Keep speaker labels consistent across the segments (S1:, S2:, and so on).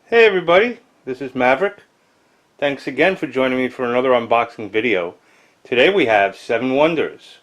S1: Hey everybody, this is Maverick. Thanks again for joining me for another unboxing video. Today we have Seven Wonders,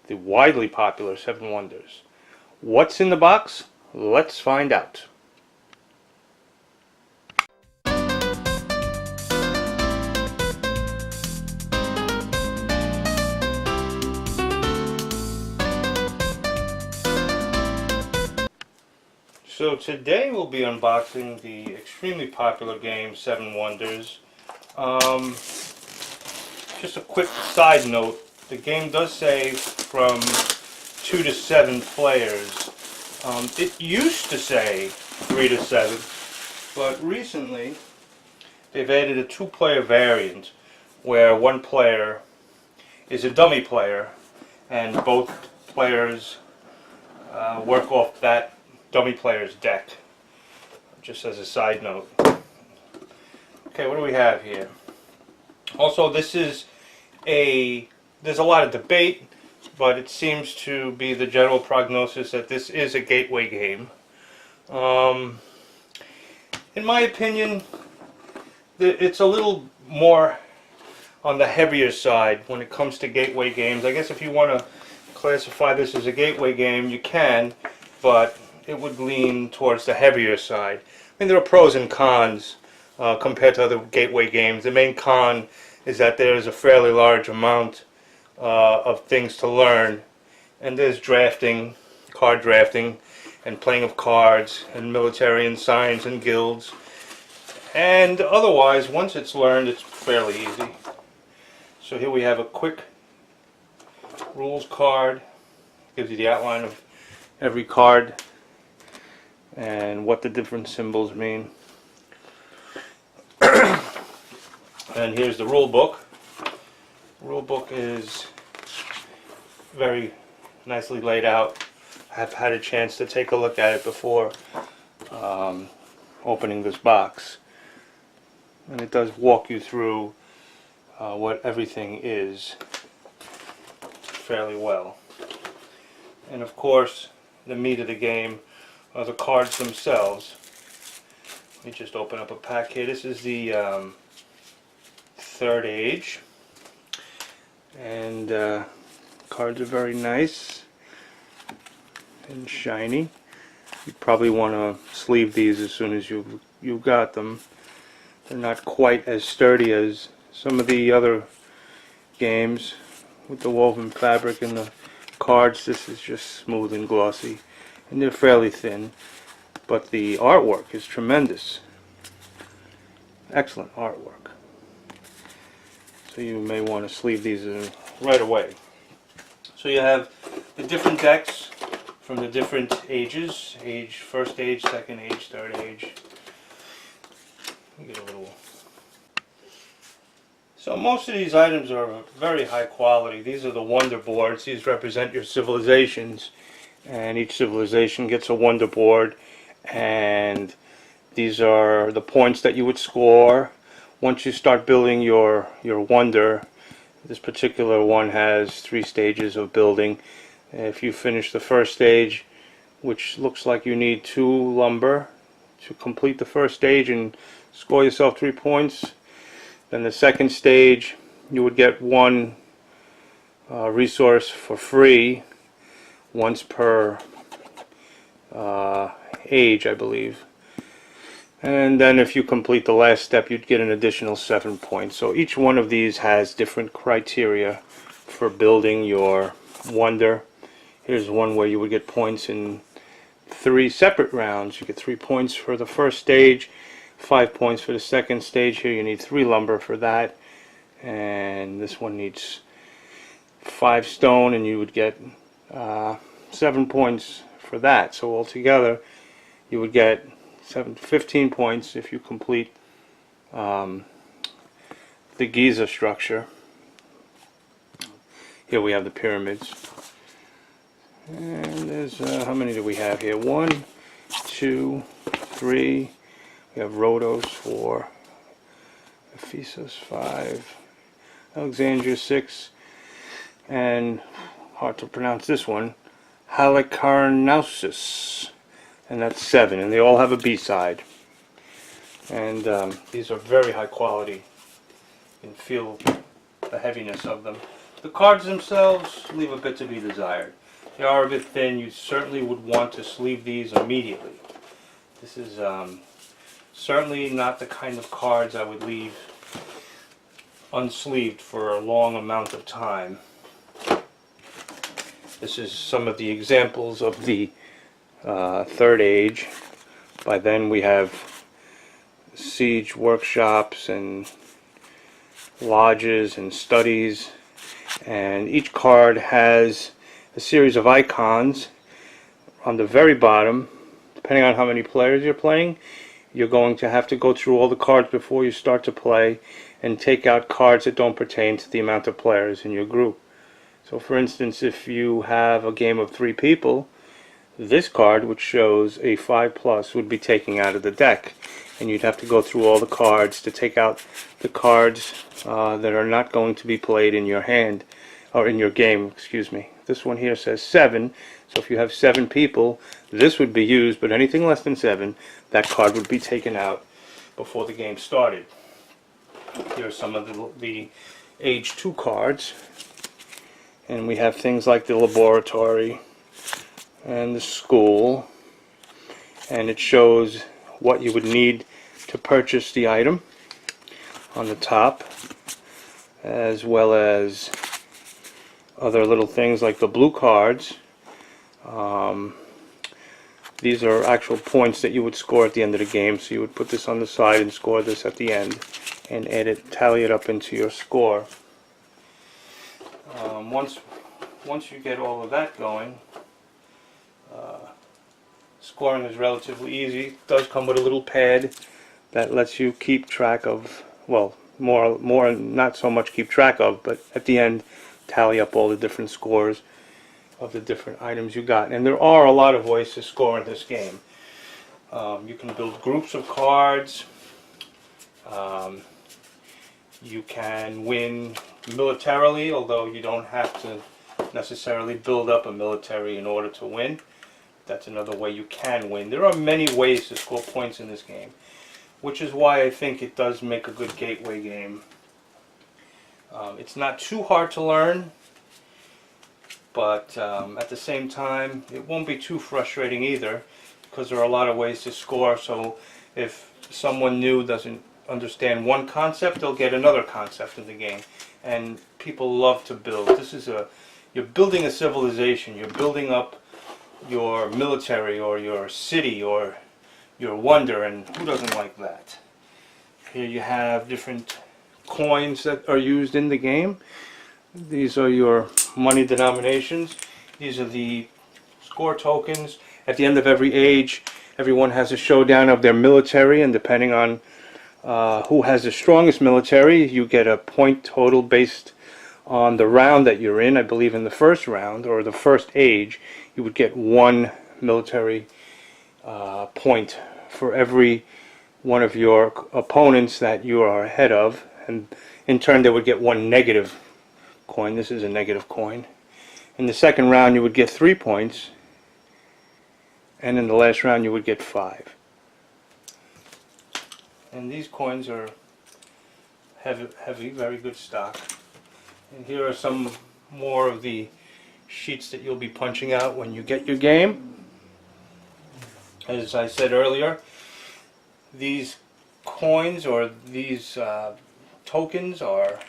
S1: the widely popular Seven Wonders. What's in the box? Let's find out. So today we'll be unboxing the extremely popular game Seven Wonders. Just a quick side note, the game does say from 2 to 7 players. It used to say 3 to 7, but recently they've added a 2-player variant where one player is a dummy player and both players work off that dummy player's deck, just as a side note. Okay, what do we have here? Also, there's a lot of debate, but it seems to be the general prognosis that this is a gateway game. In my opinion, it's a little more on the heavier side when it comes to gateway games. I guess if you want to classify this as a gateway game, you can, but it would lean towards the heavier side. I mean, there are pros and cons compared to other gateway games. The main con is that there is a fairly large amount of things to learn, and there's drafting, card drafting, and playing of cards, and military and science and guilds. And otherwise, once it's learned, it's fairly easy. So here we have a quick rules card. Gives you the outline of every card and what the different symbols mean. And here's the rule book. The rule book is very nicely laid out. I've had a chance to take a look at it before opening this box, and it does walk you through what everything is fairly well. And of course, the meat of the game are the cards themselves. Let me just open up a pack here. This is the Third Age, and cards are very nice and shiny. You probably want to sleeve these as soon as you got them. They're not quite as sturdy as some of the other games with the woven fabric and the cards. This is just smooth and glossy, and they're fairly thin, but the artwork is tremendous. Excellent artwork. So you may want to sleeve these right away. So you have the different decks from the different ages: first age, second age, third age. Let me get a little. So most of these items are very high quality. These are the wonder boards. These represent your civilizations, and each civilization gets a wonder board, and these are the points that you would score once you start building your wonder. This particular one has 3 stages of building. If you finish the first stage, which looks like you need 2 lumber to complete the first stage and score yourself 3 points, then the second stage you would get 1 resource for free, once per age, I believe. And then if you complete the last step, you'd get an additional 7 points. So each one of these has different criteria for building your wonder. Here's one where you would get points in 3 separate rounds. You get 3 points for the first stage, 5 points for the second stage. Here you need 3 lumber for that, and this one needs 5 stone, and you would get 7 points for that. So altogether you would get 15 points if you complete the Giza structure. Here we have the pyramids, and there's how many do we have here? 1, 2, 3. We have Rhodos 4, Ephesus 5, Alexandria 6, and hard to pronounce this one, Halicarnassus, and that's 7, and they all have a B-side. And these are very high quality. You can feel the heaviness of them. The cards themselves leave a bit to be desired. They are a bit thin. You certainly would want to sleeve these immediately. This is certainly not the kind of cards I would leave unsleeved for a long amount of time. This is some of the examples of the Third Age. By then we have siege workshops and lodges and studies, and each card has a series of icons. On the very bottom, depending on how many players you're playing, you're going to have to go through all the cards before you start to play and take out cards that don't pertain to the amount of players in your group. So for instance, if you have a game of 3 people, this card, which shows a 5+, would be taken out of the deck, and you'd have to go through all the cards to take out the cards that are not going to be played in your hand, or in your game, excuse me. This one here says 7, so if you have 7 people, this would be used, but anything less than 7, that card would be taken out before the game started. Here are some of the Age 2 cards, and we have things like the laboratory and the school, and it shows what you would need to purchase the item on the top, as well as other little things like the blue cards. These are actual points that you would score at the end of the game, so you would put this on the side and score this at the end and tally it up into your score. Once you get all of that going, scoring is relatively easy. It does come with a little pad that lets you keep track of, well, more not so much keep track of, but at the end tally up all the different scores of the different items you got. And there are a lot of ways to score in this game. You can build groups of cards. You can win militarily, although you don't have to necessarily build up a military in order to win. That's another way you can win. There are many ways to score points in this game, which is why I think it does make a good gateway game. It's not too hard to learn, but at the same time it won't be too frustrating either, because there are a lot of ways to score. So if someone new doesn't understand one concept, they'll get another concept in the game. And people love to build. You're building a civilization. You're building up your military or your city or your wonder, and who doesn't like that? Here you have different coins that are used in the game. These are your money denominations. These are the score tokens. At the end of every age, everyone has a showdown of their military, and depending on who has the strongest military, you get a point total based on the round that you're in. I believe in the first round, or the first age, you would get 1 military point for every one of your opponents that you are ahead of, and in turn they would get 1 negative coin. This is a negative coin. In the second round you would get 3 points, and in the last round you would get 5. And these coins are heavy, very good stock. And here are some more of the sheets that you'll be punching out when you get your game. As I said earlier, these coins or these tokens are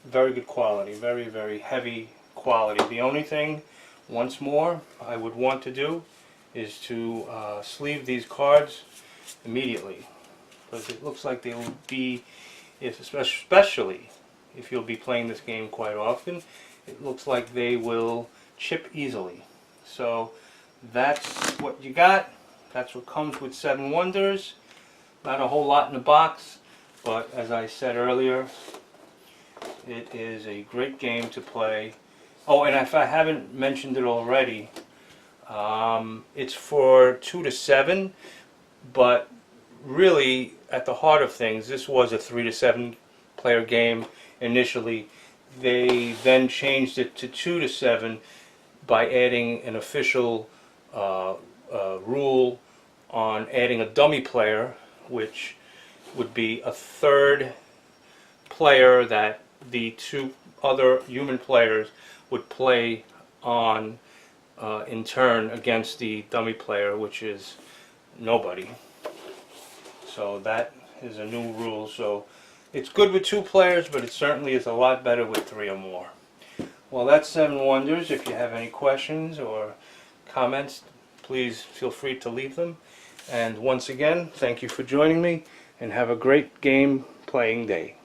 S1: very good quality, very, very heavy quality. The only thing, once more, I would want to do is to sleeve these cards immediately, because it looks like they will be, especially if you'll be playing this game quite often, it looks like they will chip easily. So that's what you got. That's what comes with Seven Wonders. Not a whole lot in the box, but as I said earlier, it is a great game to play. Oh, and if I haven't mentioned it already, it's for 2 to 7, but really at the heart of things, this was a 3 to 7 player game initially. They then changed it to 2 to 7 by adding an official rule on adding a dummy player which would be a third player that the two other human players would play on in turn against the dummy player, which is nobody. So that is a new rule. So it's good with 2 players, but it certainly is a lot better with 3 or more. Well, that's 7 Wonders. If you have any questions or comments, please feel free to leave them. And once again, thank you for joining me, and have a great game playing day.